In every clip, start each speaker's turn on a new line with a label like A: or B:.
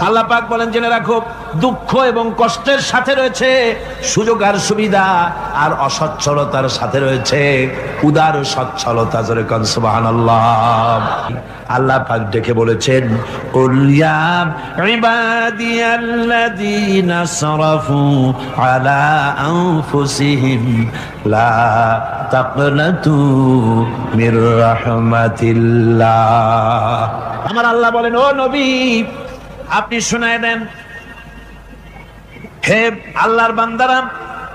A: আল্লাহ পাক বলেন, জেনে রাখো দুঃখ এবং কষ্টের সাথে রয়েছে সুযোগ আর সুবিধা, আর অসচ্ছলতার সাথে রয়েছে উদার সচ্ছলতা। জোরে কোন সুবহানাল্লাহ। আল্লাহ পাক ডেকে বলেছেন, কুল ইয়া ইবাদিয়াল্লাযীনা আসরাফু আলা আনফুসিহিম লা তাকনাতু মির রাহমাতিল্লাহ। আমার আল্লাহ বলেন, ও নবী আপনি শোনায় দেন, হে আল্লাহর বান্দারা,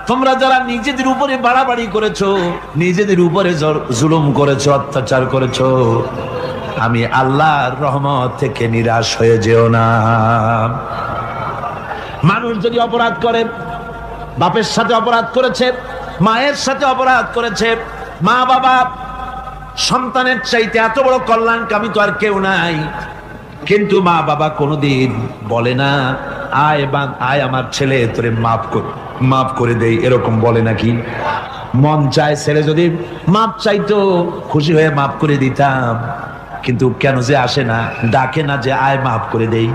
A: তোমরা যারা নিজেদের উপরে বাড়াবাড়ি করেছো, নিজেদের উপরে জুলুম করেছো, অত্যাচার করেছো, আমি আল্লাহর রহমত থেকে নিরাশ হয়ে যেও না। মানুষ যদি অপরাধ করে, বাপের সাথে অপরাধ করেছে, মায়ের সাথে অপরাধ করেছে, মা বাবা সন্তানের চাইতে এত বড় কল্যাণকামী তো আর কেউ নাই, কিন্তু মা বাবা কোনোদিন বলে না আয় আমার ছেলে তোরে মাফ করে দেই, এরকম বলে নাকি? মন চায় ছেলে যদি মাপ চাইতো, খুশি হয়ে মাফ করে দিতাম, কিন্তু কেন যে আসে না, ডাকে না যে আয় মাফ করে দেই।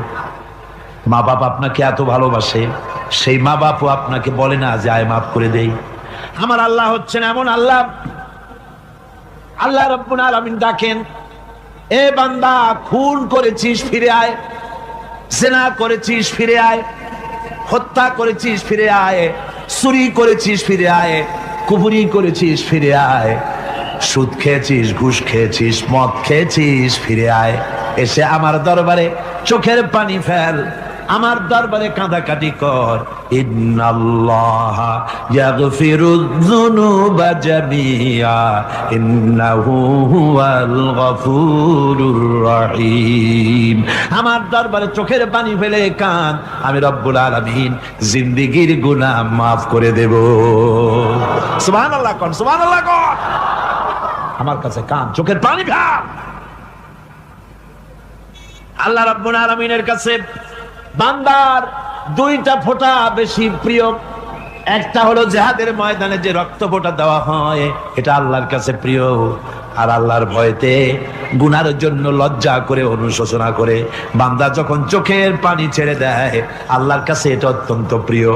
A: মা বাপ আপনাকে এত ভালোবাসে, সেই মা বাপও আপনাকে বলে না যে আয় মাফ করে দেই। আমার আল্লাহ হচ্ছেন এমন আল্লাহ, আল্লাহ রাব্বুল আলামিন ডাকেন, এ বান্দা খুন করেছিস ফিরে আয়, জিনা করেছিস ফিরে আয়, হত্যা করেছিস ফিরে আয়, চুরি করেছিস ফিরে আয়, কুফরি করেছিস ফিরে আয়, সুদ খেয়েছিস, ঘুষ খেয়েছিস, মদ খেয়েছিস ফিরে আয়, এসে আমার দরবারে চোখের পানি ফেল, আমার দরবারে কাঁদাকাটি কর। ইন্নাল্লাহা ইয়াগফিরুয যুনুবা জামিআ ইন্নাহু হুয়াল গফুরুর রহিম। আমার দরবারে চোখের পানি ফেলে কাঁদ, আমি রব্বুল আলামিন জিন্দেগীর গুনাহ মাফ করে দেব। সুবহানাল্লাহ কোন, সুবহানাল্লাহ কোন। আমার কাছে কাঁদ, চোখের পানি ফেল। আল্লাহ রাব্বুল আলামিনের কাছে বান্দার দুইটা ফোঁটা বেশি প্রিয়। একটা হলো জিহাদের ময়দানে যে রক্ত ফোঁটা দেওয়া হয়, এটা আল্লাহর কাছে প্রিয়। আর আল্লাহর ভয়তে গুনার জন্য লজ্জা করে, অনুশোচনা করে বান্দা যখন চোখের পানি ছেড়ে দেয়, আল্লাহর কাছে এটা অত্যন্ত প্রিয়।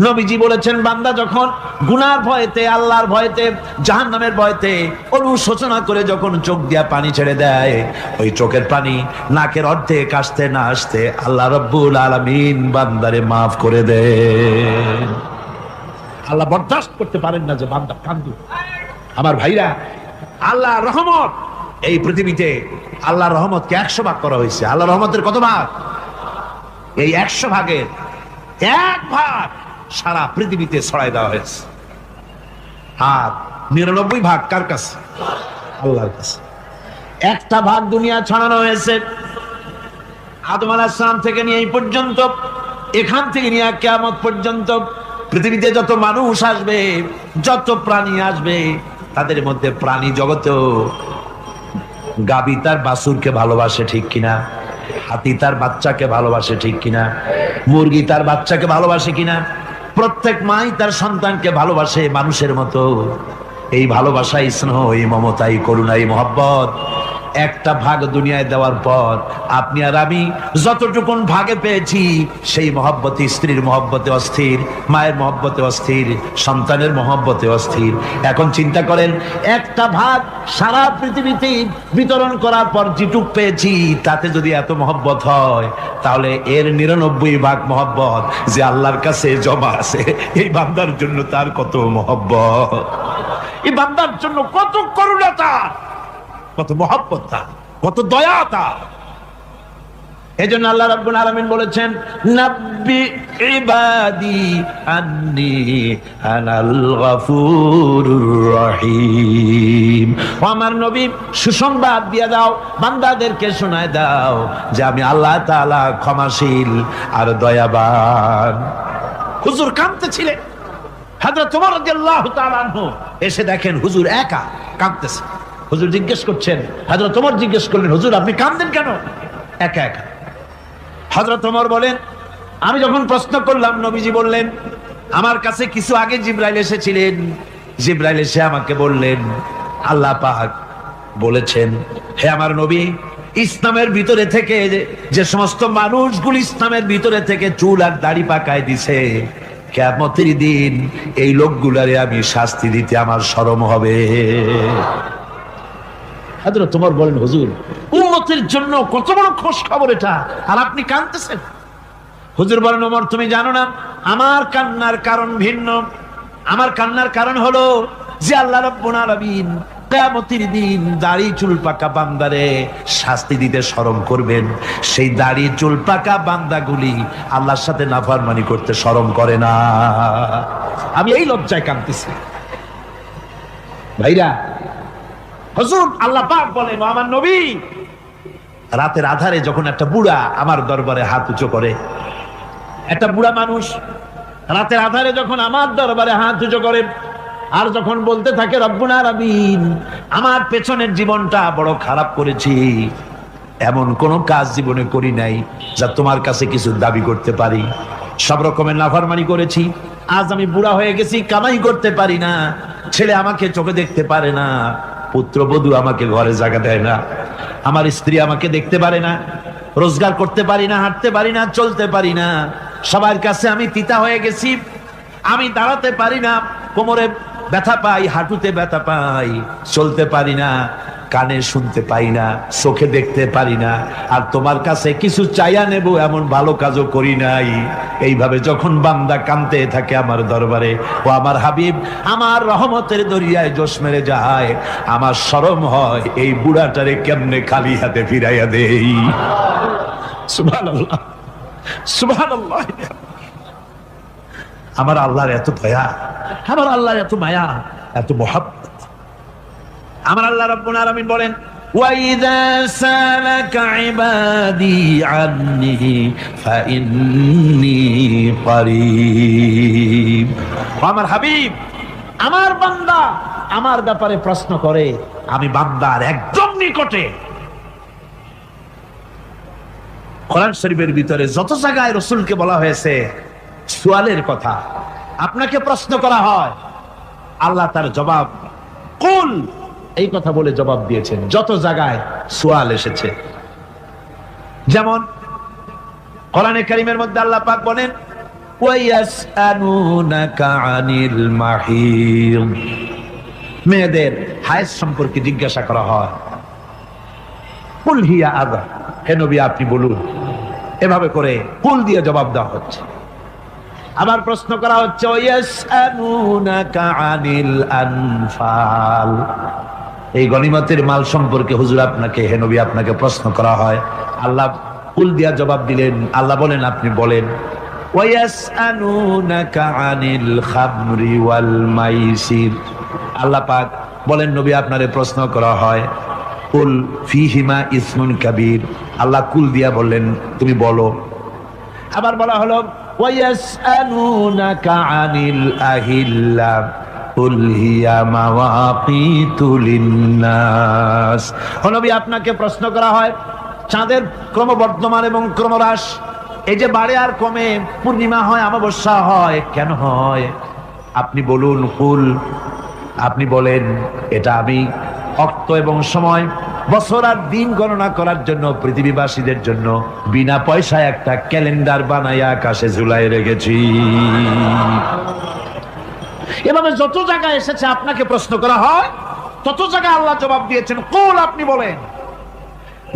A: নবীজি বলেছেন, বান্দা যখন গুনার ভয়তে, আল্লাহর ভয়তে, জাহান্নামের ভয়তে অনুশোচনা করে যখন চোখ দিয়া পানি ছেড়ে দেয়, ওই চোখের পানি নাকের অর্ধেক আসতে না আসতে আল্লাহ রাব্বুল আলামিন বান্দারে মাফ করে দেয়। আল্লাহ বরদাস্ত করতে পারেন না যে বান্দা কান্দু। আমার ভাইরা, আল্লাহর রহমত এই পৃথিবীতে, আল্লাহর রহমতকে 100 ভাগ করা হয়েছে। আল্লাহর রহমতের কত ভাগ? এই 100 ভাগের 1 ভাগ সারা পৃথিবীতে ছড়াই দেওয়া হয়েছে। আর 99 ভাগ কার কাছে? আল্লাহর কাছে। 1টা ভাগ দুনিয়া ছড়ানো হয়েছে আদম আলাইহিস সালাম থেকে নিয়ে এই পর্যন্ত, এখান থেকে নিয়ে কিয়ামত পর্যন্ত পৃথিবীতে যত মানুষ আসবে, যত প্রাণী আসবে, তাদের মধ্যে প্রাণী জগতেও গাবি তার বাছুরকে ভালোবাসে, ঠিক কিনা? হাতি তার বাচ্চাকে ভালোবাসে, ঠিক কিনা? মুরগি তার বাচ্চাকে ভালোবাসে কিনা? প্রত্যেক মাই তার সন্তানকে ভালোবাসে মানুষের মতো। এই ভালোবাসা, স্নেহ, এই মমতা, এই করুণা, এই মহব্বত 1টা ভাগ দুনিয়ায় দেওয়ার পর আপনি আর আমি যতটুকুন ভাগে পেয়েছি, সেই মহব্বতে, স্ত্রীর মহব্বতে অস্থির, মায়ের মহব্বতে অস্থির, সন্তানের মহব্বতে অস্থির। এখন চিন্তা করেন, 1টা ভাগ সারা পৃথিবীতে বিতরণ করার পর যেটুক পেয়েছি, তাতে যদি এত মহব্বত হয়, তাহলে এর 99 ভাগ মহব্বত যে আল্লাহর কাছে জমা আছে, এই বান্দার জন্য তার কত মহব্বত, এই বান্দার জন্য কত করুণা তার, কত মহব্বত তার, কত দয়া তার। এজন্য আল্লাহ রাব্বুল আলামিন বলেছেন, নাব্বি ইবাদি আন্নী আনাল গফুরুর রহিম। ও আমার নবী, সুসংবাদ দিয়ে দাও, বান্দাদেরকে শোনায় দাও যে আমি আল্লাহ তাআলা ক্ষমাশীল আর দয়াবান। হুজুর কাঁদতেছিলেন, হযরত ওমর রাদিয়াল্লাহু তাআলা আনহু এসে দেখেন হুজুর একা কাঁদতেছে। হুজুর জিজ্ঞেস করছেন, হযরত ওমর জিজ্ঞেস করলেন, হুজুর আপনি কাঁদেন কেন একা একা? হযরত ওমর বলেন, আমি যখন প্রশ্ন করলাম, নবীজি বললেন, আমার কাছে কিছু আগে জিবরাইল এসেছিলেন। জিবরাইল এসে আমাকে বললেন, আল্লাহ পাক বলেছেন, হে আমার নবী, ইসলামের ভিতরে থেকে যে সমস্ত মানুষগুলো ইসলামের ভিতরে থেকে চুল আর দাড়ি পাকায় দিছে, কিয়ামতের দিন এই লোকগুলারে আমি শাস্তি দিতে আমার শরম হবে। হযরত ওমর বলেন, হুজুর উম্মতের জন্য কত বড় খোশ খবর এটা, আর আপনি কাঁদতেছেন। হুজুর বলেন, ওমর তুমি জানো না আমার কান্নার কারণ ভিন্ন। আমার কান্নার কারণ হলো যে আল্লাহ রাব্বুল আলামিন কিয়ামতের দিন দাড়ি চুল পাকা বান্দারে শাস্তি দিতে শরম করবেন। সেই দাড়ি চুল পাকা বান্দাগুলি আল্লাহর সাথে নাফরমানি করতে শরম করে না। আমি এই লজ্জায় কাঁদতেছি ভাইরা। হুজুর আল্লাহ পাক বলেন, আমার নবী রাতের আধারে যখন একটা বুড়া আমার দরবারে হাত উঁচু করে, একটা বুড়া মানুষ রাতের আধারে যখন আমার দরবারে হাত উঁচু করে আর যখন বলতে থাকে, রব্বুল আলামিন আমার পেছনের জীবনটা বড় খারাপ করেছি, এমন কোন কাজ জীবনে করি নাই যা তোমার কাছে কিছু দাবি করতে পারি, সব রকমের নাফরমানি করেছি, আজ আমি বুড়া হয়ে গেছি, কামাই করতে পারি না, ছেলে আমাকে চোখে দেখতে পারে না, পুত্রবধূ আমাকে ঘরে জায়গা দেয় না, আমার স্ত্রী আমাকে দেখতে পারে না, রোজগার করতে পারি না, হাঁটতে পারি না, চলতে পারি না, সবার কাছে আমি তিতা হয়ে গেছি, আমি দাঁড়াতে পারি না, কোমরে ব্যথা পাই, হাঁটুতে ব্যথা পাই, চলতে পারি না, কানে শুনতে পাই না, চোখে দেখতে পারি না, আর তোমার কাছে কিছু চাইয়া নেব এমন ভালো কাজও করি নাই। এইভাবে যখন বান্দা কাঁদতে থাকে আমার দরবারে, ও আমার হাবিব আমার রহমতের দরিয়ায় জোশ মেরে যায়, আমার শরম হয় এই বুড়াটারে কেমনে খালি হাতে ফিরাইয়া দেই। সুবহানাল্লাহ, সুবহানাল্লাহ। আমার আল্লাহর এত দয়া, আমার আল্লাহর এত মায়া, এত মহব্বত। আমার আল্লাহ রাব্বুল আলামিন বলেন, ওয়াইযা সালাকা ইবাদি আন্নী ফাইন্নী করিব। আমার হাবিব আমার বান্দা আমার ব্যাপারে প্রশ্ন করে, আমি বান্দার একদম নিকটে। কোরআন শরীফের ভিতরে যত জায়গায় রাসূলকে বলা হয়েছে সুয়ালের কথা, আপনাকে প্রশ্ন করা হয়, আল্লাহ তার জবাব কুল এই কথা বলে জবাব দিয়েছেন। যত জায়গায় সুয়াল এসেছে, যেমন কোরআনে কারীমের মধ্যে আল্লাহ পাক বলেন, ওয়ায়াসআলুনাকা আনিল মাহিদ, মেয়েদের হায়েজ সম্পর্কে জিজ্ঞাসা করা হয়, কুল হিয়া আযা, হে নবী আপনি বলুন। এভাবে করে কুল দিয়ে জবাব দেওয়া হচ্ছে। আবার প্রশ্ন করা হচ্ছে, ওয়ায়াসআলুনাকা আনিল আনফাল, এই গনিমতের মাল সম্পর্কে হুজুর আপনাকে, হে নবী আপনাকে প্রশ্ন করা হয়। আল্লাহ কুল দিয়া জবাব দিলেন। আল্লাহ বলেন আপনি বলেন। ওয়ায়াসআলুনাকা আনিল খামরি ওয়াল মাইসির, আল্লাহ পাক বলেন নবী আপনারে প্রশ্ন করা হয়, কুল ফীহিমা ইসমুন কাবীর, আল্লাহ কুল দিয়া বললেন তুমি বলো। আবার বলা হলো, ওয়ায়াসআলুনাকা আনিল আহিল্লা কুল হিয়া মাওয়াকিতু লিন্নাস, ও নবী আপনাকে প্রশ্ন করা হয় চাঁদের ক্রমবর্ধমান এবং ক্রমহ্রাস, এই যে বাড়ে আর কমে, পূর্ণিমা হয় অমাবস্যা হয়, কেন হয় আপনি বলুন। কুল, আপনি বলেন এটা আমি অক্ত এবং সময়, বছর আর দিন গণনা করার জন্য পৃথিবীবাসীদের জন্য বিনা পয়সায় একটা ক্যালেন্ডার বানাইয়া আকাশে ঝুলাই রেখেছি। এভাবে যত জায়গায় এসেছে আপনাকে প্রশ্ন করা হয়, তত জায়গায় আল্লাহ জবাব দিয়েছেন কুল, আপনি বলেন।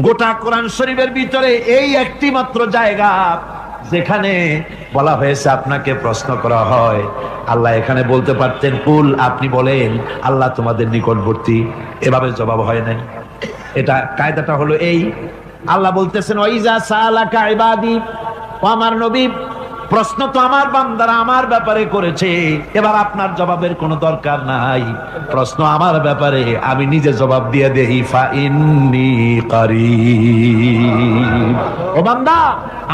A: গোটা কোরআন শরীফের ভিতরে এই একটি মাত্র জায়গা যেখানে বলা হয়েছে আপনাকে প্রশ্ন করা হয়, আল্লাহ এখানে বলতে পারতেন কুল, আপনি বলেন, আল্লাহ তোমাদের নিকটবর্তী, এভাবে জবাব হয় নাই। এটা কায়দাটা হলো এই, আল্লাহ বলতেছেন ওয়াইজা সালাকা ইবাদি, ও আমার নবী প্রশ্ন তো আমার বান্দারা আমার ব্যাপারে করেছে, এবার আপনার জবাবের কোনো দরকার নাই, প্রশ্ন আমার ব্যাপারে, আমি নিজে জবাব দিয়ে দেই, ফাইন্নী করিব। ও বান্দা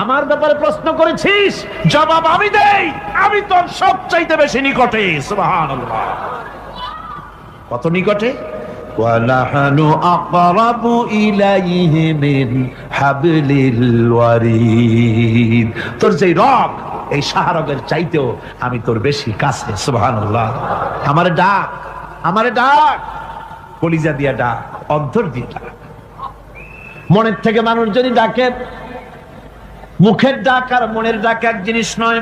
A: আমার ব্যাপারে প্রশ্ন করেছিস, জবাব আমি দেই, আমি তোর সবচাইতে বেশি নিকটে। সুবহানাল্লাহ, কত নিকটে? ওয়ানাহনু আকরাবু ইলাইহি মিন হাবলিল ওয়ারিদ, তোর যে রগ এই শাহরগের চাইতেও আমি তোর বেশি কাছে। সুবহানাল্লাহ, আমারে ডাক, আমারে ডাক, কলিজা দিয়া ডাক, অন্তর দিয়ে ডাক। মনের থেকে মানুষ যদি ডাকে, মুখের ডাক আর মনের ডাক এক জিনিস নয়।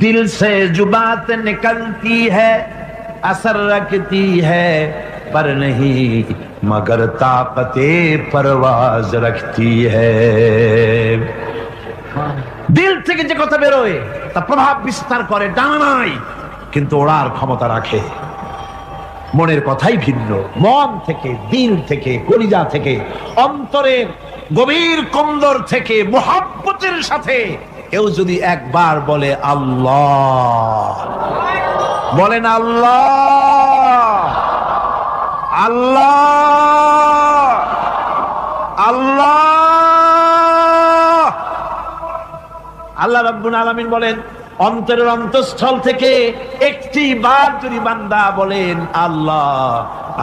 A: দিল সে জুবাত নিকলতি হ্যায়, আসর রখতি হ্যায়, पर नहीं मगर ताकते परवाज रखती है। দিল থেকে যে কথা বেরোয় তা প্রভাব বিস্তার করে, ডানা নাই কিন্তু ওড়ার ক্ষমতা রাখে। মনের কথাই ভিন্ন। মন থেকে, দিল থেকে, কলিজা থেকে, অন্তরের গভীর কন্দর থেকে মুহাব্বতের সাথে কেউ যদি একবার বলে আল্লাহ, বলেন আল্লাহ, আল্লাহ, আল্লাহ, আল্লাহ রাব্বুল আলামিন বলেন, অন্তরের অন্তঃস্থল থেকে একটি বার যদি বান্দা বলেন আল্লাহ,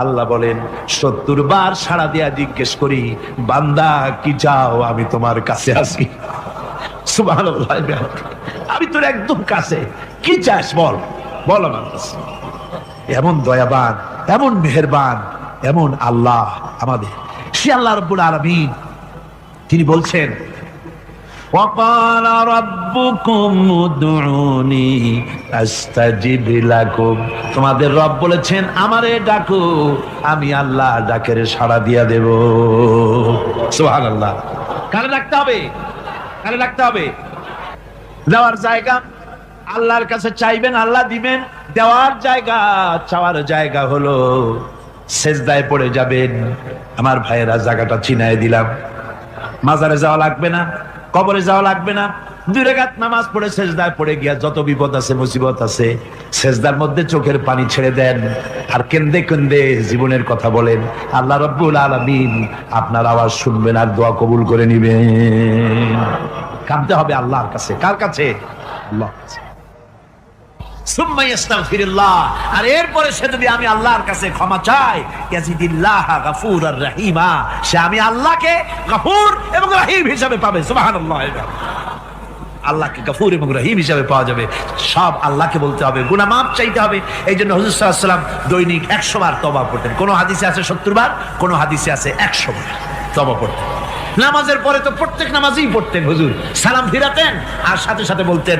A: আল্লাহ বলেন 70 বার সাড়া দিয়া জিজ্ঞেস করি, বান্দা কি চাও, আমি তোমার কাছে আছি। সুবহানাল্লাহ, আমি তোর একদম কাছে, কি চাস বল, বল আমার কাছে। এমন দয়াবান, এমন মেহেরবান, এমন আল্লাহ আমাদের। সে আল্লাহ রাব্বুল আলামিন তিনি বলছেন, وَقَالَ رَبُّكُمْ ادْعُونِي أَسْتَجِبْ لَكُمْ। তোমাদের রব বলেছেন আমারে ডাকো, আমি আল্লাহ ডাকের সাড়া দিয়া দেব। সুবহানাল্লাহ। কারে ডাকতে হবে? কারে ডাকতে হবে? দেওয়ার জায়গা আল্লাহর কাছে চাইবেন, আল্লাহ দিবেন। দেওয়ার জায়গা, চাওয়ার জায়গা হলো সেজদায় পড়ে যাবেন। আমার ভাইয়েরা, জায়গাটা চিনায় দিলাম। মাজারে যাওয়া লাগবে না, কবরে যাওয়া লাগবে না। 2 রাকাত নামাজ পড়ে সেজদায় পড়ে গিয়া যত বিপদ আছে, মুসিবত আছে, সেজদার মধ্যে চোখের পানি ছেড়ে দেন আর কেন্দে কেন্দে জীবনের কথা বলেন। আল্লাহ রাব্বুল আলামিন আপনার আওয়াজ শুনবেন আর দোয়া কবুল করে নিবেন। কাঁদতে হবে আল্লাহর কাছে। কার কাছে? আল্লাহর কাছে। সুম্মা ইস্তাগফিরুল্লাহ, আর এরপরে সে যদি আমি আল্লাহর কাছে ক্ষমা চাই, ইয়াজিদিল্লাহ গফুরার রহিমা, সে আমি আল্লাহকে গফুর এবং রহিম হিসাবে পাবে। সুবহানাল্লাহ। আল্লাহকে গফুর এবং রহিম হিসাবে পাওয়া যাবে। সব আল্লাহকে বলতে হবে, গুনাহ মাফ চাইতে হবে। এই জন্য হুজুর সাল্লাল্লাহু আলাইহি ওয়াসাল্লাম দৈনিক 100 বার তওবা পড়তেন। কোন হাদিসে আছে 70 বার, কোন হাদিসে আছে 100 বার তওবা পড়তেন। নামাজের পরে তো প্রত্যেক নামাজেই পড়তেন হুজুর। সালাম ফিরাতেন আর সাথে সাথে বলতেন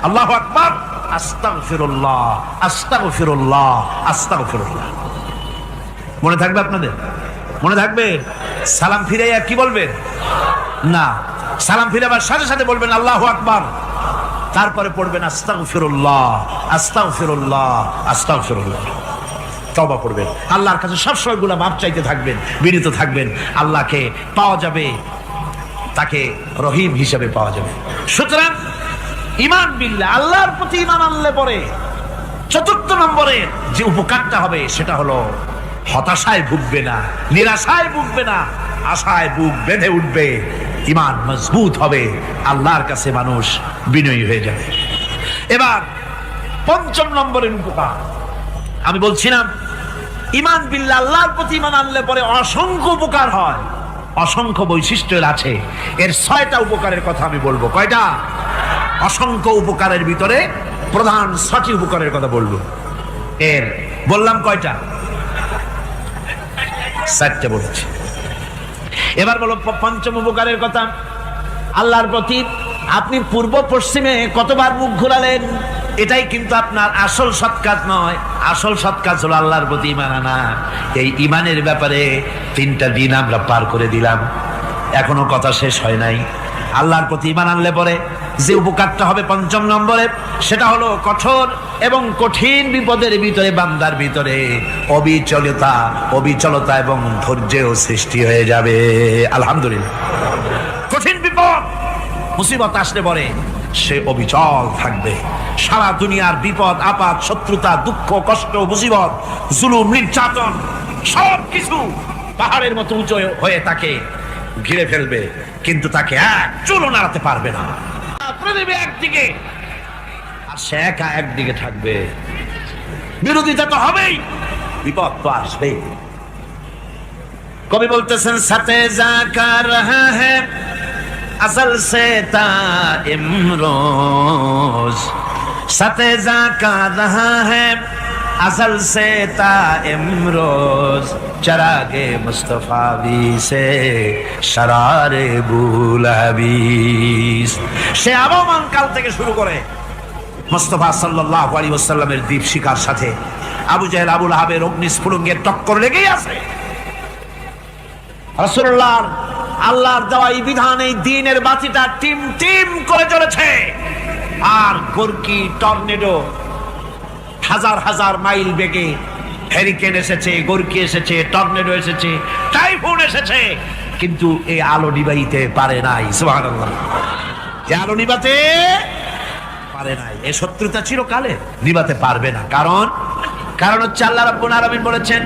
A: আল্লাহু আকবার, আস্তাগফিরুল্লাহ, আস্তাগফিরুল্লাহ, আস্তাগফিরুল্লাহ। মনে থাকবে আপনাদের? মনে থাকবে? সালাম ফিরাইয়া কি বলবেন? না, সালাম ফিরাবার সাথে সাথে বলবেন আল্লাহু আকবার, তারপরে পড়বেন আস্তাগফিরুল্লাহ, আস্তাগফিরুল্লাহ, আস্তাগফিরুল্লাহ। তওবা পড়বেন। আল্লাহর কাছে সবসময় গুনাহ মাফ চাইতে থাকবেন, বিনীত থাকবেন। আল্লাহকে পাওয়া যাবে, তাকে রহিম হিসেবে পাওয়া যাবে। সুতরাং ঈমান বিল্লাহ, আল্লাহর প্রতি ঈমান আনলে পরে 4th নম্বরের যে উপকারটা হবে সেটা হলো হতাশায় ভুগবে না, নিরাশায় ভুগবে না, আশায় বুক বেঁধে উঠবে। ঈমান মজবুত হবে, আল্লাহর কাছে মানুষ বিনয়ী হয়ে যাবে। এবার 5ম নম্বরের উপকার আমি বলছিলাম, ঈমান বিল্লাহ, আল্লাহর প্রতি ঈমান আনলে পরে অসংখ্য উপকার হয়, অসংখ্য বৈশিষ্ট্য আছে। এর 6টা উপকারের কথা আমি বলবো। কয়টা? অসংখ্য উপকারের ভিতরে প্রধান 6টি উপকারের কথা বলবো। এর বললাম কয়টা? 4টে বলেছি। এবার বলো 5ম উপকারের কথা। আল্লাহর প্রতি আপনি পূর্ব পশ্চিমে কতবার মুখ ঘুরালেন, এটাই কিন্তু আপনার আসল সৎ কাজ নয়। আসল সৎ কাজ হলো আল্লাহর প্রতি ঈমান আনা। এই ঈমানের ব্যাপারে 3টা দিন আমরা পার করে দিলাম, এখনো কথা শেষ হয় নাই। আল্লাহর প্রতি ঈমান আনলে পরে যে উপকারটা হবে 5ম নম্বরে, সেটা হলো কঠোর এবং কঠিন বিপদের ভিতরে বান্দার ভিতরে অবিচলতা এবং ধৈর্যের সৃষ্টি হয়ে যাবে। আলহামদুলিল্লাহ। কঠিন বিপদ মুসিবত আসলে পরে সে অবিচল থাকবে। সারা দুনিয়ার বিপদ আপদ, শত্রুতা, দুঃখ, কষ্ট, মুসিবত, জুলুম, নির্যাতন সবকিছু পাহাড়ের মতো উঁচু হয়ে তাকে ঘিরে ফেলবে, কিন্তু তাকে এক চুলও নাড়াতে পারবে না। একদিকে আর সে একা একদিকে থাকবে। বিরোধিতা তো হবেই, বিপদ তো আসবেই। কবি বলতেছেন, সাথে জাকা রহা হ্যায় असल से ताइम रोज सते जाका रहा है असल से ता इमरोज चरागे मुस्तफा भी से शरारे बुलहबीस। সে আবহমান কাল থেকে শুরু করে মুস্তাফা সাল্লাল্লাহু আলাইহি ওয়াসাল্লামের দীপশিখার সাথে আবু জাহেল আবু লাহাবের অগ্নিস্ফুলিঙ্গের টক্কর লেগেই আছে। রাসূলুল্লাহ আল্লাহর দেওয়া এই বিধান, এই দ্বীনের বাতিটা টিম টিম করে চলেছে। আর গর্কি টর্নেডো হাজার হাজার মাইল বেগে, হ্যারিকেন এসেছে, গর্কি এসেছে, টর্নেডো এসেছে, টাইফুন এসেছে, কিন্তু এই আলো নিবাইতে পারে নাই। সুবহানাল্লাহ, এই আলো নিবাতে পারে নাই। এই শত্রুতা চিরকালে নিবাতে পারবে না। কারণ হচ্ছে আল্লাহ রাব্বুল আলামিন বলেছেন,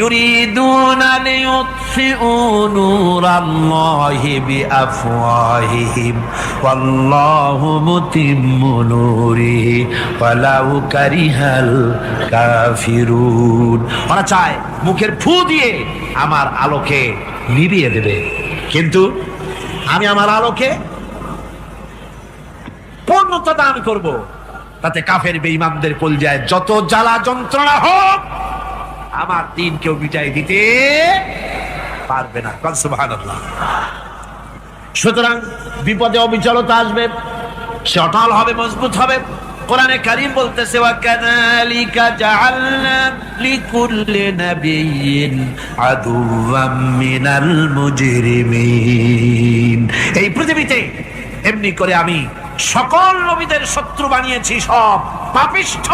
A: ইউরিদুনা লিইউতফিউ নূরাল্লাহি বিআফওয়াহিহিম ওয়াল্লাহু মুতিম্মু নূরিহি ওয়ালাউ কারিহাল কাফিরুন। ওরা চায় মুখের ফু দিয়ে আমার আলোকে নিভিয়ে দেবে, কিন্তু আমি আমার আলোকে পূর্ণতা দান করব। তাতে কাফের বেঈমানদের কলজায় যত জ্বালা যন্ত্রণা হোক, আমার দিন কেউ মিটাই দিতে পারবে না। সুবহানাল্লাহ। সুতরাং বিপদে অবিচলতা আসবে, সে অটল হবে, মজবুত হবে। কোরআনে কারীম বলতেছে, ওয়া কাযালিকা জাআলনা লিকুল্লি নাবিয়্যিন আদুওয়াম মিনাল মুজরিমিন। এই পৃথিবীতে এমনি করে আমি সকল নবীদের শত্রু বানিয়েছি, সব পাপিষ্ঠ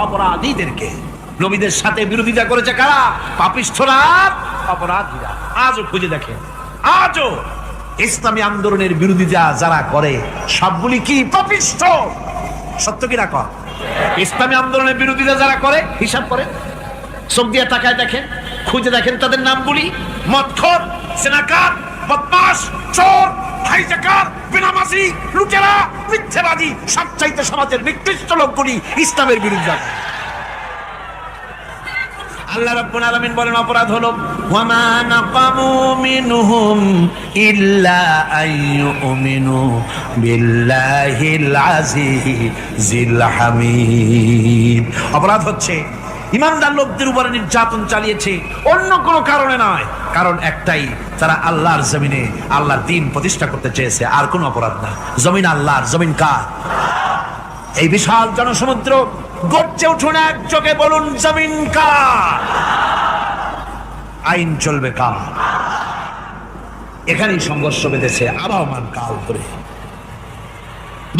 A: অপরাধীদেরকে। নবীদের সাথে বিরোধিতা করেছে কারা? পাপিষ্ঠরা, অপরাধীরা। আজও খুঁজে দেখেন, আজও ইসলামী আন্দোলনের বিরোধিতা যারা করে সবগুলি কি পাপিষ্ঠ? সত্য কিনা কর? ইসলামী আন্দোলনের বিরোধিতা যারা করে হিসাব করে, চোখ দিয়ে তাকায় দেখেন, খুঁজে দেখেন তাদের নামগুলি। মদখোর, সেনাকার, বদমাশ, চোর, হাইজাকার, বেনামাজি, লুটেরা, মিথ্যাবাদী, সবচাইতে সমাজের নিকৃষ্ট লোকগুলি ইসলামের বিরুদ্ধে। আল্লাহ রাব্বুল আলামিন বলেন, অপরাধ হলো ওয়ামা নাকামু মিনহুম ইল্লা আইয়ুমিনু বিল্লাহিল আজিজিল হামিদ। অপরাধ হচ্ছে ইমানদার লোকদের উপরে নির্যাতন চালিয়েছে, অন্য কোনো কারণে নয়। কারণ একটাই, তারা আল্লাহর জমিনে আল্লাহর দ্বীন প্রতিষ্ঠা করতে চেয়েছে, আর কোনো অপরাধ না। জমিন আল্লাহর, জমিন কার? এই বিশাল জনসমুদ্র গর্জে উঠুন একযোগে, বলুন জমিন কার? আইন চলবে কার? এখানেই সংঘর্ষ বেঁধেছে আবহমান কাল ধরে।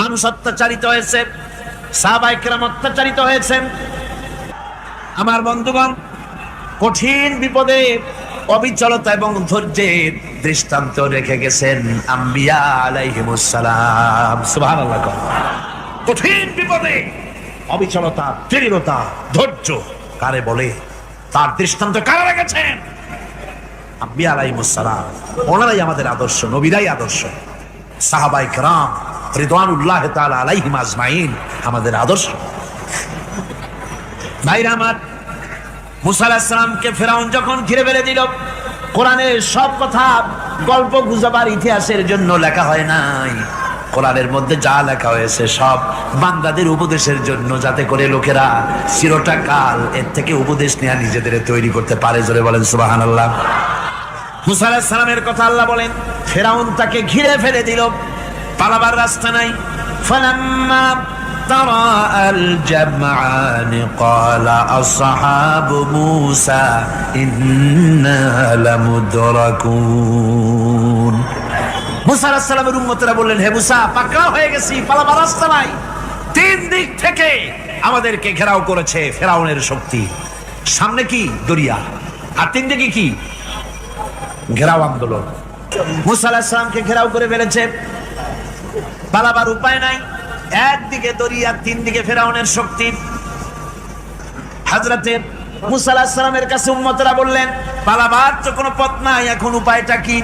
A: মানুষ অত্যাচারিত হয়েছে, সাহাবায়ে কেরাম অত্যাচারিত হয়েছেন। আমার বন্ধুগণ, কঠিন বিপদে অবিচলতা এবং ধৈর্যের দৃষ্টান্ত রেখে গেছেন আম্বিয়া আলাইহিমুস সালাম। সুবহানাল্লাহ। কঠিন বিপদে অবিচলতা, দৃঢ়তা, ধৈর্য কারে বলে, তার দৃষ্টান্ত কারা রেখেছেন? আম্বিয়া আলাইহিমুস সালাম। ওনারাই আমাদের আদর্শ, নবীরাই আদর্শ। সাহাবায়ে কেরাম রিদওয়ানুল্লাহি তাআলা আলাইহিম আজমাইন আমাদের আদর্শ। ভাইরা আমার, মুসা আলাইহিস সালামকে ফেরাউন যখন ঘিরে ফেলে দিল, কোরআনের সব কথা গল্প গুজবার ইতিহাসের জন্য লেখা হয় নাই। কোরআনের মধ্যে যা লেখা হয়েছে সব বান্দাদের উপদেশের জন্য, যাতে করে লোকেরা চিরটা কাল এর থেকে উপদেশ নেওয়া নিজেদের তৈরি করতে পারে। জোরে বলেন সুবহানাল্লাহ। মুসা আলাইহিস সালামের কথা আল্লাহ বলেন, ফেরাউন তাকে ঘিরে ফেলে দিল, পালাবার রাস্তা নাই। ফালাম্মা তারাআল জামআনি ক্বালা আসহাবু মূসা ইন্না লামুদরাকুন। মুসা আলাইহিস সালামের উম্মতেরা বললেন, হে মুসা, পাকড়াও হয়ে গেছি, পালাবার রাস্তা নাই। তিন দিক থেকে আমাদেরকে ঘেরাও করেছে ফেরাউনের শক্তি। সামনে কি? দরিয়া, আর তিন দিকে কি? ঘেরাও আন্দোলন। মুসা আলাইহিস সালামকে ঘেরাও করে ফেলেছে, পালাবার উপায় নাই। একদিকে দরিয়া, তিন দিকে ফেরাউনের শক্তি। হযরতে মুসা আলাইহিস সালামের কাছে উম্মতেরা বললেন, পালাবার তো কোনো পথ নাই, এখন উপায়টা কি?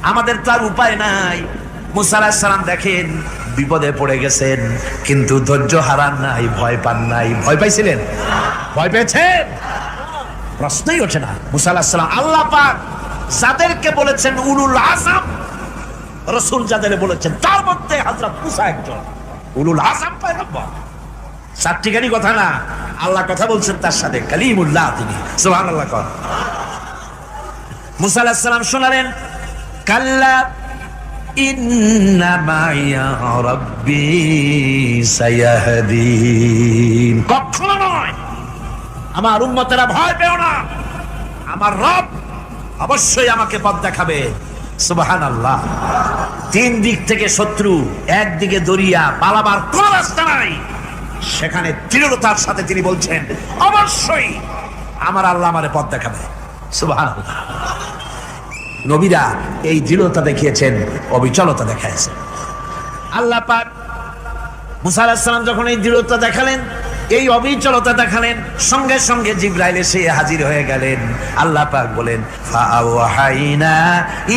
A: আমাদের তো আর উপায় নাই। মুসা আলাইহিস সালাম দেখেন বিপদে পড়ে গেছেন, কিন্তু ধৈর্য হারান নাই, ভয় পান নাই। ভয় পাইছিলেন? ভয় পেয়েছেন? প্রশ্নই ওঠে না। মুসা আলাইহিস সালাম আল্লাহ পাক যাদেরকে বলেছেন উলুল আযম, রাসূল যাদের বলেছেন, তার মধ্যে হযরত মুসা একজন উলুল আযম পয়গম্বর। চারটিখানি কথা না, আল্লাহ কথা বলছেন তার সাথে, কালিমুল্লাহ তিনি। সুবহানাল্লাহ। মুসা আলাইহিস সালাম শোনালেন, কাল্লা ইন্না মাইয়া রাব্বি সায়াহদিন। কখনো নয়, আমার উম্মতেরা ভয় পেও না, আমার রব অবশ্যই আমাকে পথ দেখাবে। সুবহানাল্লাহ। তিন দিক থেকে শত্রু, একদিকে দরিয়া, পালাবার কোন রাস্তা নাই, সেখানে দৃঢ়তার সাথে তিনি বলছেন অবশ্যই আমার আল্লাহ আমারে পথ দেখাবে। সুবহানাল্লাহ। নবীরা এই দৃঢ়তা দেখিয়েছেন, অবিচলতা দেখাইছেন। আল্লাহ পাক মুসা আলাইহিস সালাম যখন এই দৃঢ়তা দেখালেন, এই অবিচলতা দেখালেন, সঙ্গে সঙ্গে জিবরাইল এসে হাজির হয়ে গেলেন। আল্লাহ পাক বলেন, ফাআওহাইনা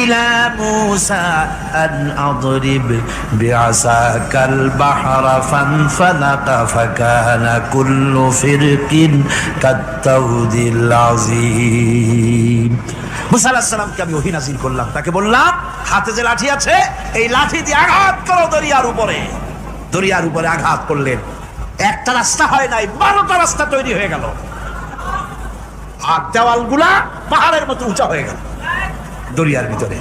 A: ইলা মূসা আন আদরিব বিআসাকাল বাহরা ফানফালাকা ফাকানা কুল্লু ফিরকিন কাত্তাউদিল আযীম। মুসা আলাইহিস সালামকে আমি ওহী নাযিল করলাম, তাকে বললাম হাতে যে লাঠি আছে, এই লাঠি দিয়ে আঘাত করো দরিয়ার উপরে। দরিয়ার উপরে আঘাত করলেন, একটা রাস্তা হয় নাই, 12টা রাস্তা তৈরি হয়ে গেল। আর দেওয়ালগুলা পাহাড়ের মতো উঁচা হয়ে গেল। দরিয়ার ভিতরে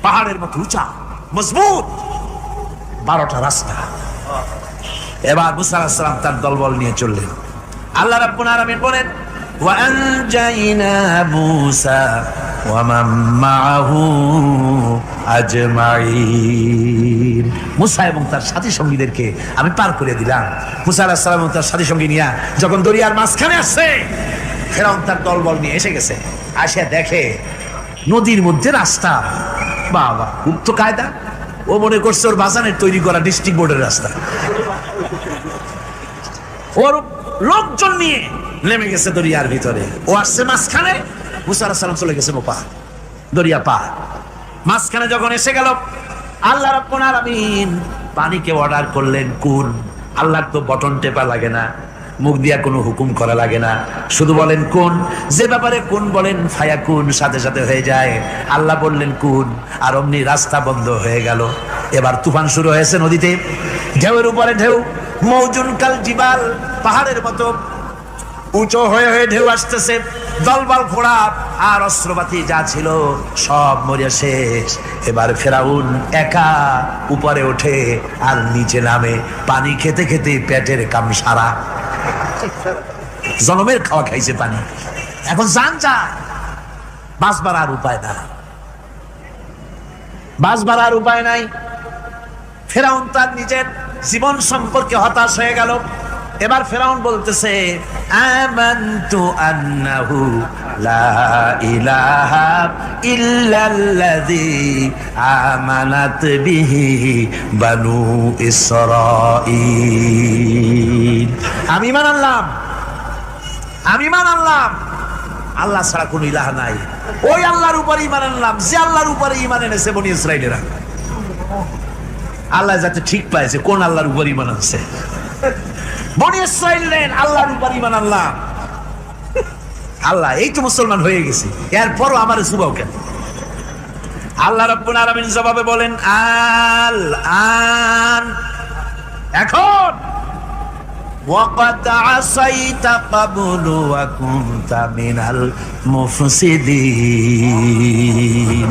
A: পাহাড়ের মতো উঁচা, মজবুত 12টা রাস্তা। এবার মুসা আলাইহিস সালাম তার দলবল নিয়ে চললেন। আল্লাহ রাব্বুল আলামিন বলেন, ওয়া আনজাইনা মূসা ওয়া মান মাআহু আজমাইন। মুসা এবং তার সাথী সঙ্গীদেরকে আমি পার করে দিলাম। মুসা আলাইহিস সালাম এবং তার সাথী সঙ্গী নিয়ে যখন দরিয়ার মাঝখানে আসছে, ফেরাউন তার দলবল নিয়ে এসে গেছে। আসে দেখে নদীর মধ্যে রাস্তা। বাবা, খুব তো কায়দা। ও মনে করছে ওর বাজানের তৈরি করা ডিস্ট্রিক্ট বোর্ডের রাস্তা। ওর লোকজন নিয়ে নেমে গেছে দরিয়ার ভিতরে। ও আসছে মাঝখানে, মুসা আলাইহিস সালাম চলে গেছে ওপার, দরিয়া পার। মাঝখানে যখন এসে গেল, আল্লাহ রাব্বুল আলামিন পানিকে অর্ডার করলেন কুন। আল্লাহর তো বটন টেপা লাগে না, মুখ দিয়া কোনো হুকুম করা লাগে না, শুধু বলেন কুন। যে ব্যাপারে কুন বলেন ফায়াকুন, সাথে সাথে হয়ে যায়। আল্লাহ বললেন কুন, আর অমনি রাস্তা বন্ধ হয়ে গেল। এবার তুফান শুরু হয়েছে নদীতে, ঢেউয়ের উপরে ঢেউ, মৌজুন কাল জিবাল, পাহাড়ের মতো উঁচু হয়ে হয়ে ঢেউ আসতেছে। দলবল ঘোড়া আর অস্ত্রপাতি যা ছিল সব মরিয়া শেষ। এবার ফেরাউন একা উপরে ওঠে আর নিচে নামে, পানি খেতে খেতে পেটের কাম সারা। জনমের খাওয়া খাইছে পানি, এখন জান যায়, বাঁচবার আর উপায় নাই, বাঁচবার আর উপায় নাই। ফেরাউন তার নিজের জীবন সম্পর্কে হতাশ হয়ে গেল। এবার ফেরাউন বলতেছে, আমানতু আন্নাহু লা ইলাহা ইল্লাল্লাযী আমানাত বিহি বানু ইসরাঈল। আমি ঈমান আনলাম, আমি ঈমান আনলাম আল্লাহ ছাড়া কোনো ইলাহ নাই। ওই আল্লাহর উপরে ঈমান আনলাম যে আল্লাহর উপরে ঈমান এনেছে বনি ইসরাঈলেরা। আল্লাহ যাতে ঠিক পাইছে কোন আল্লাহর উপরে ঈমান আনছে। বনি ইসরাঈল আল্লাহর উপর ঈমান আনলাম। আল্লাহ এই তো মুসলমান হয়ে গেছি, এরপরও আমার সুবাও কেন? আল্লাহ রাব্বুল আলামিন জবাবে বলেন, আল আন, এখন ওয়াকাদ আসাইতা ক্বাবলু ওয়া কুনতা মিনাল মুফসিদিন।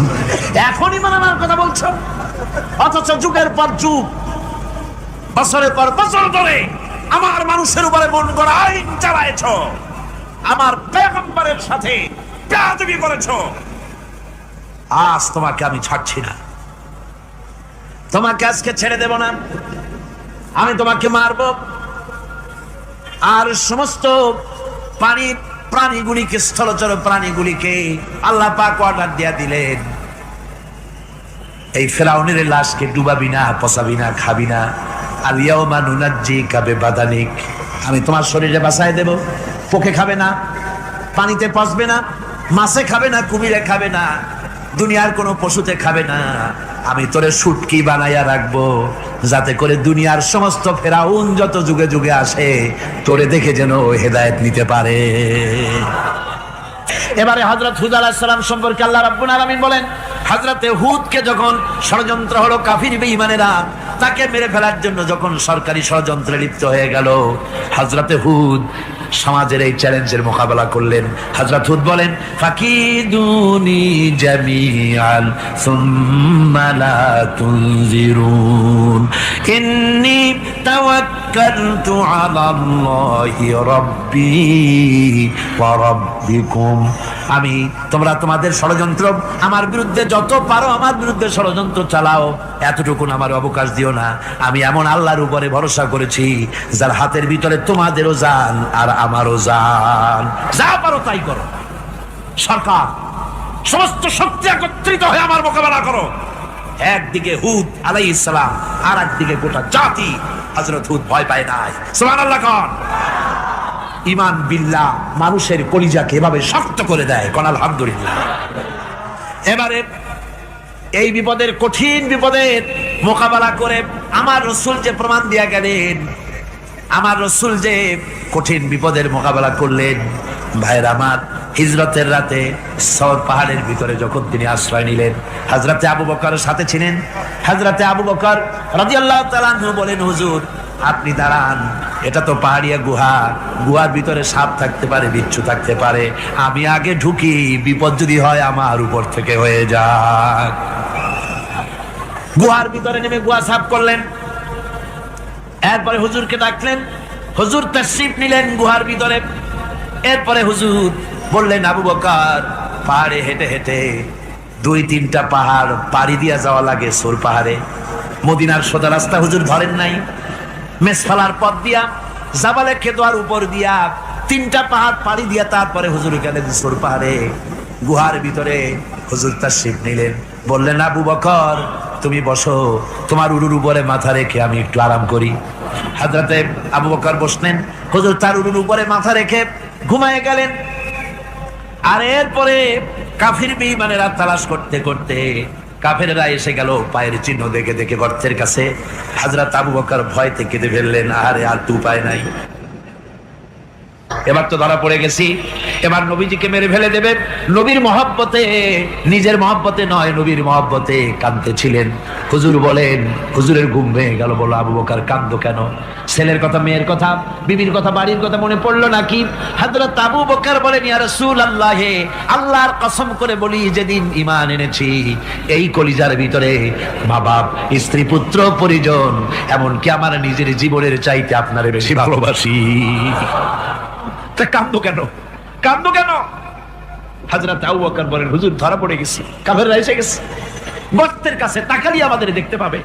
A: এখন ঈমান আনার কথা বলছো, অথচ যুগের পর যুগ, বছরের পর বছর ধরে আমার মানুষের উপরে মন গড়া আইন চালায়েছ, আমার পয়গম্বরের সাথে বেয়াদবি করেছ। আজ তোমাকে আমি ছাড়ছি না, তোমাকে আজকে ছেড়ে দেব না, আমি তোমাকে মারব। আর সমস্ত প্রাণীগুলিকে, স্থলচর প্রাণীগুলিকে আল্লাহ পাক অর্ডার দিয়া দিলেন, এই ফেরাউনের লাশকে ডুবাবি না, পচাবি না, খাবি না। আলিয়াউমা নুনাজ্জিকা বিবাদানিক, আমি তোমার শরীরে বাঁচায় দেব। পোকে খাবে না, পানিতে পচবে না, মাছে খাবে না, কুমিরে খাবে না, দুনিয়ার কোনো পশুতে খাবে না। আমি তোরে শুটকি বানাইয়া রাখবো, যাতে করে দুনিয়ার সমস্ত ফেরাউন যত যুগে যুগে আসে তোরে দেখে যেন হেদায়েত নিতে পারে। এবারে হযরত হুদ আলাইহিস সালাম সম্পর্কে আল্লাহ রাব্বুল আলামিন বলেন, হযরতে হুদকে যখন ষড়যন্ত্র হলো কাফির বেঈমানেরা তাকে মেরে ফেলার জন্য যখন সরকারি ষড়যন্ত্রে লিপ্ত হয়ে গেল, হযরতে হুদ সমাজের এই চ্যালেঞ্জের মোকাবেলা করলেন। হযরত হুদ বলেন, ফাকিদুনি জামিআন সুম্মা লা তুনজিরুন ইন্নী তাওয়াক্কালতু আলাল্লাহি রাব্বি ওয়া রাব্বিকুম। তোমরা তোমাদের ষড়যন্ত্র আমার বিরুদ্ধে যত পারো আমার বিরুদ্ধে ষড়যন্ত্র চালাও, এতটুকু আমার অবকাশ দিও না। আমি এমন আল্লাহর উপরে ভরসা করেছি যার হাতের ভিতরে তোমাদেরও জান আর আমারও জান। যা পারো তাই করো। সরকার সমস্ত শক্তি একত্রিত হয়ে আমার মোকাবেলা করো। একদিকে হুদ আলাইহিস সালাম, আর একদিকে গোটা জাতি। হযরত হুদ ভয় পায় নাই। সুবহানাল্লাহ কোন ঈমান বিল্লাহ মানুষের কলিজাকে এভাবে শক্ত করে দেয়। কোন আলহামদুলিল্লাহ। এবারে এই বিপদের, কঠিন বিপদের মোকাবেলা করে আমার রাসূল যে প্রমাণ দিয়া গেলেন, আমার রাসূল যে কঠিন বিপদের মোকাবেলা করলেন, ভাইরা আমার, হিজরতের রাতে সওর পাহাড়ের ভিতরে যখন তিনি আশ্রয় নিলেন, হযরতে আবু বকরের সাথে ছিলেন। হযরতে আবু বকর রাদিয়াল্লাহু তাআলা আনহু বলেন, হুজুর আপনি দাঁড়ান, এটা তো পাহাড়িয়া গুহা, গুহার ভিতরে সাপ থাকতে পারে, বিচ্ছু থাকতে পারে, আমি আগে ঢুকি, বিপদ যদি হয় আমার উপর থেকে হয়ে যাক। গুহার ভিতরে নেমে গুহা সাফ করলেন। এরপরে হুজুরকে ডাকলেন, হুজুর তাশরীফ নিলেন গুহার ভিতরে। এরপরে হুজুর বললেন, আবু বকর, পাহাড়ে হেঁটে হেঁটে 2-3টা পাহাড় পাড়ি দিয়া যাওয়া লাগে সোর পাহাড়ে। মদিনার সোজা রাস্তা হুজুর ধরেন নাই, মেসফালার পথ দিয়া জাবালে খেদোয়ার উপর দিয়া 3টা পাহাড় পাড়ি দিয়া তারপরে হুজুর এখানে সোর পাহাড়ে গুহার ভিতরে হুজুর তাশরীফ নিলেন। বললেন, আবু বকর তুমি বসো, তোমার উরুর উপরে মাথা রেখে আমি একটু আরাম করি। হযরতে আবু বকর বসলেন, হুজুর তার উরুর উপরে মাথা রেখে ঘুমায় গেলেন। আর এরপরে কাফির বেঈমানেরা তালাশ করতে করতে কাফেররা এসে গেল পায়ের চিহ্ন দেখে দেখে গর্তের কাছে। হযরত আবু বকর ভয়তে কেঁদে ফেললেন, আরে আর তো উপায় নাই, এবার তো ধরা পড়ে গেছি, এবার নবীজিকে মেরে ফেলে দেবে। নবীর মহব্বতে, নিজের মহব্বতে নয়, নবীর মহব্বতে কাঁদতেছিলেন। হুজুর বলেন, হুজুরের ঘুম ভেঙে গেল। বলো, আবু বকর কাঁদো কেন? ছেলের কথা, মেয়ের কথা, বিবির কথা, বাড়ির কথা মনে পড়লো নাকি? হযরত আবু বকর বলেন, ইয়া রাসূলুল্লাহ, আল্লাহর কসম করে বলি, যেদিন ঈমান এনেছি এই কলিজার ভিতরে মা বাপ, স্ত্রী, পুত্র, পরিজন, এমনকি আমার নিজের জীবনের চাইতে আপনারে বেশি ভালোবাসি। কান্দো কেন? কান্দো কেন? হযরত আবু বকর বলেন, হুজুর ধরা পড়ে গেছি, কাফেররা এসে গেছে, গর্তের কাছে তাকালি আমাদের দেখতে পাবে,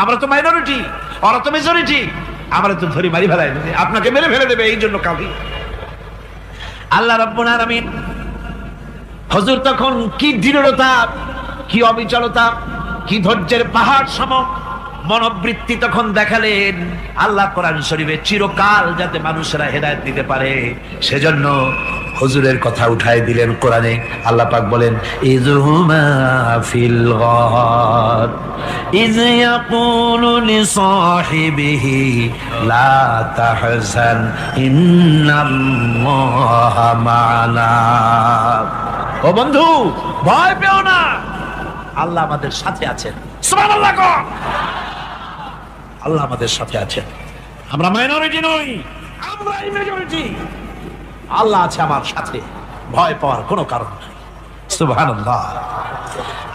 A: আমরা তো মাইনরিটি, ওরা তো মেজরিটি, আমরা তো ধরি মারি ফেলাই দেবে, আপনাকে মেরে ফেলে দেবে, এই জন্য কাঁদি। আল্লাহ রাব্বুল আলামিন, হুজুর তখন কি দৃঢ়তা, কি অবিচলতা, কি ধৈর্যের পাহাড় সম মনোবৃত্তি তখন দেখালেন। আল্লাহ কোরআন শরীফে চিরকাল যাতে মানুষেরা হেদায়েত দিতে পারে সেজন্য হুজুরের কথা উঠায় দিলেন কোরআনে। আল্লাহ পাক বলেন, ইযহুমা ফিল গার ইয ইয়াকুলু লিসাহিবিহি লা তাহজান ইন্নাল্লাহা মা'ানা। ও বন্ধু, ভয় পেও না, আল্লাহ আমাদের সাথে আছেন। সুবহানাল্লাহ। আল্লাহ আমাদের সাথে আছেন, আমরা মাইনরিটি নই, আমরা মেজরিটি। আল্লাহ আছে আমার সাথে, ভয় পাওয়ার কোনো কারণ নাই। সুবহানাল্লাহ।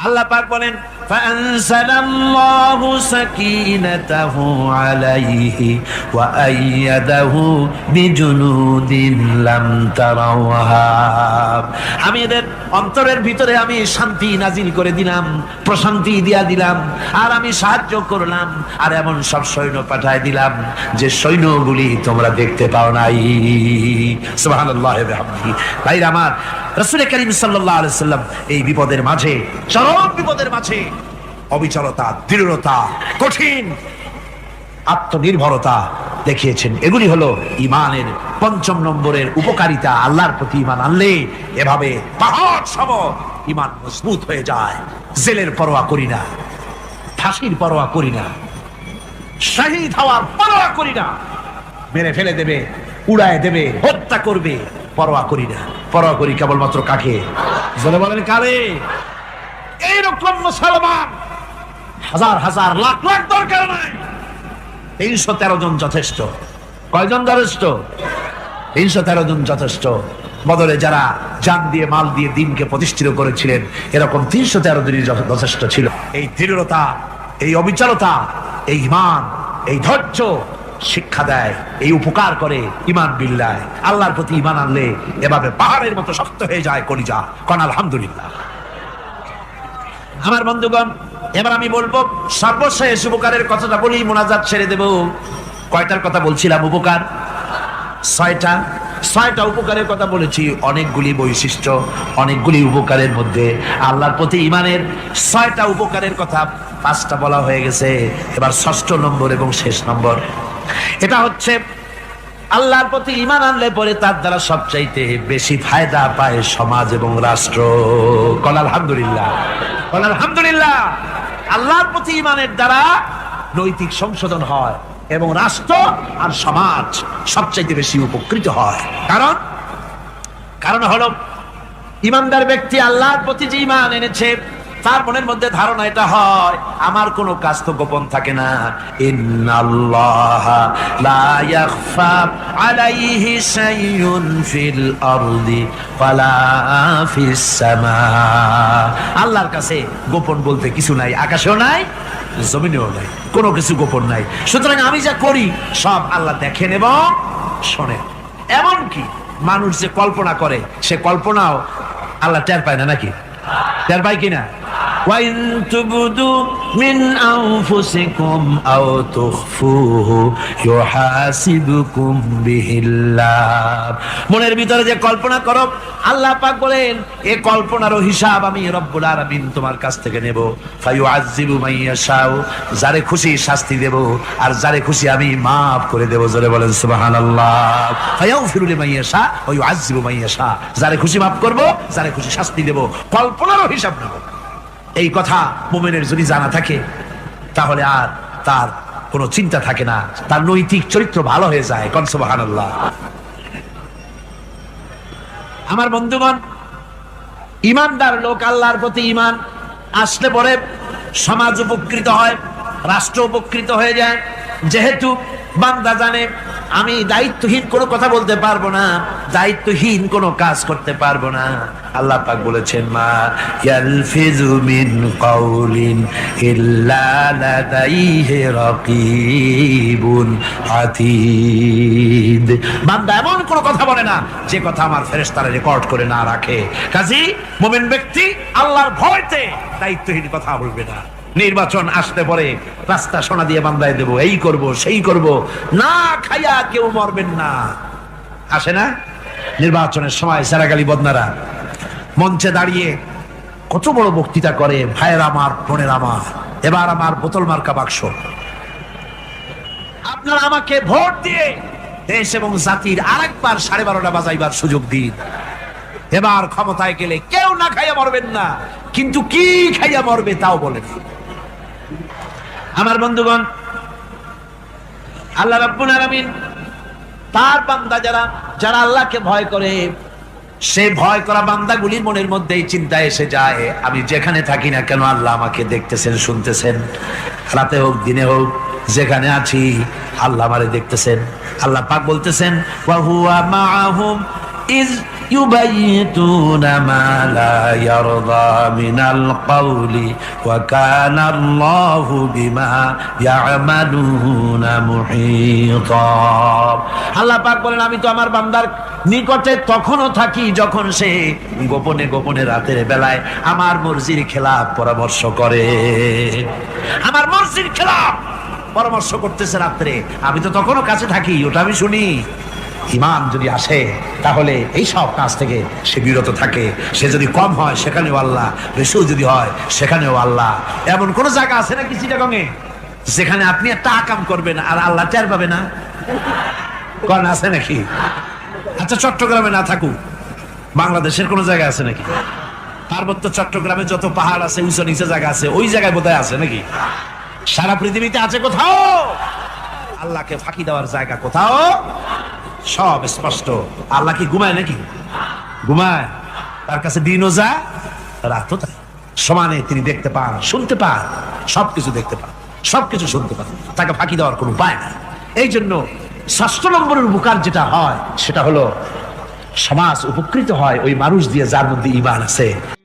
A: আল্লাহ পাক বলেন, ফাআনসালাল্লাহু সাকিনাতাহু আলাইহি ওয়া আইয়াদাহু বিজুনুদিন লাম তারাওহা। আমি এদের অন্তরের ভিতরে আমি শান্তি নাজিল করে দিলাম, প্রশান্তি দিয়া দিলাম, আর আমি সাহায্য করলাম, আর এমন সব সৈন্য পাঠায় দিলাম যে সৈন্যগুলি তোমরা দেখতে পাও নাই। সুবহানাল্লাহ ওয়া বিহামদিহি। ভাইরা আমার, রাসূল করিম সাল্লাল্লাহু আলাইহি সাল্লাম এই বিপদের মাঝে, চরম বিপদের মাঝে অবিচলতা, দৃঢ়তা, কঠিন আত্মনির্ভরতা দেখিয়েছেন। এগুলি হলো ঈমানের 5ম নম্বরের উপকারিতা। আল্লাহর প্রতি ঈমান আনলে এভাবে পাহাড় সম ঈমান মজবুত হয়ে যায়। জেলের পরোয়া করি না, ফাঁসির পরোয়া করি না, শহীদ হওয়ার পরোয়া করি না, মেরে ফেলে দেবে, উড়ায় দেবে, হত্যা করবে, পরোয়া করি না। পরোয়া করি কেবলমাত্র কাকে? বলে বলেন কারে? এইরকম মুসলমান হাজার হাজার লাখ লাখ দরকার নাই, 313 জন যথেষ্ট। কয়জন যথেষ্ট? 313 জন যথেষ্ট। বদরে যারা জান দিয়ে মাল দিয়ে দিনকে প্রতিষ্ঠিত করেছিলেন, এরকম 313 জনই যথেষ্ট ছিল। এই দৃঢ়তা, এই অবিচলতা, এই ঈমান, এই ধৈর্য শিক্ষা দেয়, এই উপকার করে ঈমান বিল্লাহ। আল্লাহর প্রতি ঈমান আনলে এভাবে পাহাড়ের মতো শক্ত হয়ে যায় কলিজা। কোন আলহামদুলিল্লাহ। আমার বন্ধুগণ, এবার আমি বলবো সর্বশেষ উপকারের কথাটা বলি, মোনাজাত ছেড়ে দেব। কয়টার কথা বলছিলাম? উপকার 6টা উপকারের কথা বলেছি। অনেকগুলি বৈশিষ্ট্য, অনেকগুলি উপকারের মধ্যে আল্লাহর প্রতি ঈমানের 6টা উপকারের কথা 5টা বলা হয়ে গেছে। এবার 6ষ্ঠ নম্বর এবং শেষ নম্বর, এটা হচ্ছে আল্লাহর প্রতি ঈমান আনলে পরে তার দ্বারা সবচাইতে বেশি ফায়দা পায় সমাজ এবং রাষ্ট্র। কোন আলহামদুলিল্লাহ, কোন আলহামদুলিল্লাহ। আল্লাহর প্রতি ঈমানের দ্বারা নৈতিক সংশোধন হয় এবং রাষ্ট্র আর সমাজ সবচাইতে বেশি উপকৃত হয়। কারণ হলো ঈমানদার ব্যক্তি আল্লাহর প্রতি যে ঈমান এনেছে, তার মনের মধ্যে ধারণা এটা হয়, আমার কোনো কাজ তো গোপন থাকে না। ইন্নাল্লাহা লা ইয়াখফা আলাইহি শাইউন ফিল আরদি ওয়ালা ফিস সামা। আল্লাহর কাছে গোপন বলতে কিছু নাই, আকাশেও নাই, জমিনেও নাই, কোনো কিছু গোপন নাই। সুতরাং আমি যা করি সব আল্লাহ দেখেন এবং শোনেন। এমনকি মানুষ যে কল্পনা করে, সে কল্পনাও আল্লাহ টের পায় না, নাকি? টের পায় কিনা? وَإِن تُبْدُوا مِنْ أَنفُسِكُمْ أَوْ تُخْفُوهُ يُحَاسِبْكُم بِهِ اللَّهُ। মনের ভিতরে যে কল্পনা করো, আল্লাহ পাক বলেন এই কল্পনারও হিসাব আমি রব্বুল আলামিন তোমার কাছ থেকে নেব। ফায়ুআযযিবু মান ইয়াশাউ, যারে খুশি শাস্তি দেব, আর যারে খুশি আমি maaf করে দেব। জোরে বলেন সুবহানাল্লাহ। ফায়াগফিরু লিমান ইয়াশা ওয়া ইউআযযিবু মান ইয়াশা, যারে খুশি maaf করব, যারে খুশি শাস্তি দেব, কল্পনারও হিসাব নেব। এই কথা মুমিনের যদি জানা থাকে, তাহলে আর তার কোনো চিন্তা থাকে না, তার নৈতিক চরিত্র ভালো হয়ে যায়। কোন সুবহানাল্লাহ। আমার বন্ধুগণ, ঈমানদার লোক, আল্লাহর প্রতি ঈমান আসলে পরে সমাজ উপকৃত হয়, রাষ্ট্র উপকৃত হয়ে যায়। যেহেতু বান্দা জানে আমি দায়িত্বহীন কোনো কথা বলতে পারবো না, দায়িত্বহীন কোনো কাজ করতে পারবো না। আল্লাহ পাক বলেছেন, মা ইয়ালফিজু মিন কাউলিন ইল্লা লাদাইহি রাকিবুন আতীদ। বান্দা এমন কোনো কথা বলে না যে কথা আমার ফেরেশতারা রেকর্ড করে না রাখে। কাজী মুমিন ব্যক্তি আল্লাহর ভয়তে দায়িত্বহীন কথা বলবে না। নির্বাচন আসতে পরে রাস্তা সোনা দিয়ে বান্দায় দেব, এই করব সেই করব, না খাইয়া কেউ মরবেন না। আসে না নির্বাচনের সময় সারাগালি বদনারা মঞ্চে দাঁড়িয়ে কত বড় বক্তৃতা করে, ভাইয়ের আমার, বোনের আমার, এবার আমার বোতল মার্কা বাক্স, আপনারা আমাকে ভোট দিয়ে দেশ এবং জাতির আরেকবার 12:30 বাজাইবার সুযোগ দিন। এবার ক্ষমতায় গেলে কেউ না খাইয়া মরবেন না, কিন্তু কি খাইয়া মরবে তাও বলেন। আমার বন্ধুগণ, আল্লাহ রাব্বুল আলামিন তার বান্দা যারা আল্লাহকে ভয় করে, সে ভয় করা বান্দাগুলির মনের মধ্যেই চিন্তা এসে যায়, আমি যেখানে থাকি না কেন আল্লাহ আমাকে দেখতেছেন, শুনতেছেন। রাতে হোক দিনে হোক যেখানে আছি আল্লাহ আমারে দেখতেছেন। আল্লাহ পাক বলতেছেন, ওয়া হুয়া মাআহুম ইজ ইউবাইতুনা মা লা ইয়ারদা মিনাল কওলি ওয়া কানা আল্লাহু বিমা ইয়ামালুনা মুহীতা। আল্লাহ পাক বলেন, আমি তো আমার বান্দার নিকটে তখনও থাকি যখন সে গোপনে গোপনে রাতের বেলায় আমার মর্জির খেলাফ পরামর্শ করে। আমার মর্জির খেলাফ পরামর্শ করতেছে রাত্রে, আমি তো তখনও কাছে থাকি, ওটা আমি শুনি। ঈমান যদি আসে তাহলে এই সব কাজ থেকে সে বিরত থাকে। সে যদি কম হয় সেখানেও আল্লাহ, বেশিও যদি হয় সেখানেও আল্লাহ। এমন কোন জায়গা আছে নাকি চিটাগংয়ে যেখানে আপনি একটা আকাম করবেন আর আল্লাহ টের পাবে না? কোন আছে নাকি? আচ্ছা, চট্টগ্রামে না থাকুক, বাংলাদেশের কোন জায়গা আছে নাকি? পার্বত্য চট্টগ্রামে যত পাহাড় আছে, উঁচু নিচে জায়গা আছে, ওই জায়গায় বোধহয় আছে নাকি? সারা পৃথিবীতে আছে কোথাও? আল্লাহকে ফাঁকি দেওয়ার জায়গা কোথাও? সব স্পষ্ট। আল্লাহ কি ঘুমায় নাকি? ঘুমায়? তার কাছে দিনও যা, রাতও তাই। সমানে তিনি দেখতে পান, শুনতে পান, সবকিছু দেখতে পান, সবকিছু শুনতে পান, তাকে ফাঁকি দেওয়ার কোনো উপায় নাই। এই জন্য ৬ষ্ঠ নম্বরের উপকার যেটা হয় সেটা হলো সমাজ উপকৃত হয় ওই মানুষ দিয়ে যার মধ্যে ঈমান আছে।